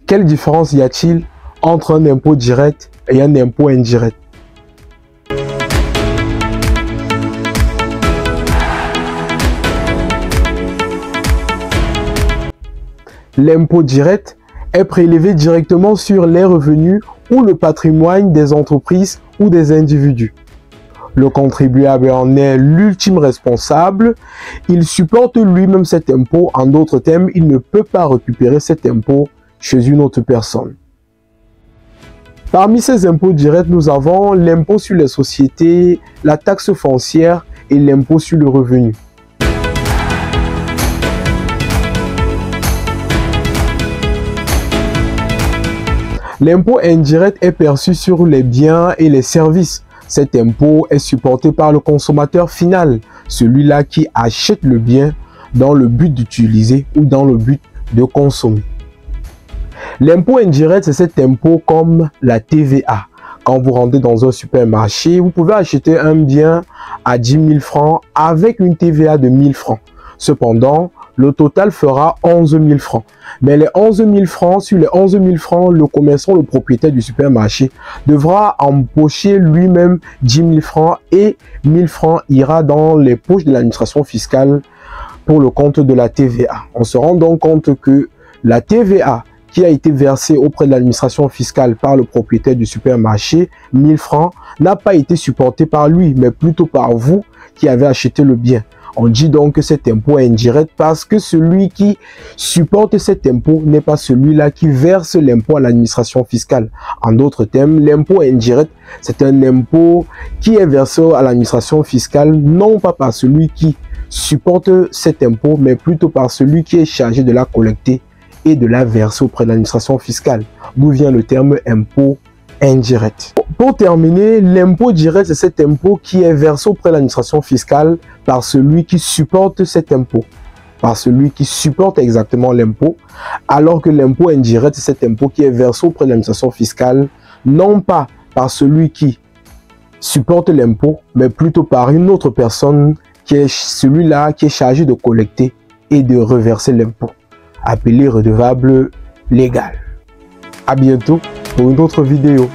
Quelle différence y a-t-il entre un impôt direct et un impôt indirect? L'impôt direct est prélevé directement sur les revenus ou le patrimoine des entreprises ou des individus. Le contribuable en est l'ultime responsable. Il supporte lui-même cet impôt. En d'autres termes, il ne peut pas récupérer cet impôt chez une autre personne. Parmi ces impôts directs, nous avons l'impôt sur les sociétés, la taxe foncière et l'impôt sur le revenu. L'impôt indirect est perçu sur les biens et les services. Cet impôt est supporté par le consommateur final, celui-là qui achète le bien dans le but d'utiliser ou dans le but de consommer. L'impôt indirect, c'est cet impôt comme la TVA. Quand vous rentrez dans un supermarché, vous pouvez acheter un bien à 10 000 francs avec une TVA de 1 000 francs. Cependant, le total fera 11 000 francs. Mais les 11 000 francs, sur les 11 000 francs, le commerçant, le propriétaire du supermarché devra empocher lui-même 10 000 francs et 1 000 francs ira dans les poches de l'administration fiscale pour le compte de la TVA. On se rend donc compte que la TVA qui a été versée auprès de l'administration fiscale par le propriétaire du supermarché, 1 000 francs, n'a pas été supportée par lui, mais plutôt par vous qui avez acheté le bien. On dit donc que cet impôt est indirect parce que celui qui supporte cet impôt n'est pas celui-là qui verse l'impôt à l'administration fiscale. En d'autres termes, l'impôt indirect, c'est un impôt qui est versé à l'administration fiscale non pas par celui qui supporte cet impôt, mais plutôt par celui qui est chargé de la collecter et de la verser auprès de l'administration fiscale. D'où vient le terme impôt indirect. Pour terminer, l'impôt direct, c'est cet impôt qui est versé auprès de l'administration fiscale par celui qui supporte cet impôt, par celui qui supporte exactement l'impôt, alors que l'impôt indirect, c'est cet impôt qui est versé auprès de l'administration fiscale, non pas par celui qui supporte l'impôt, mais plutôt par une autre personne qui est celui-là qui est chargé de collecter et de reverser l'impôt, appelé redevable légal. À bientôt pour une autre vidéo.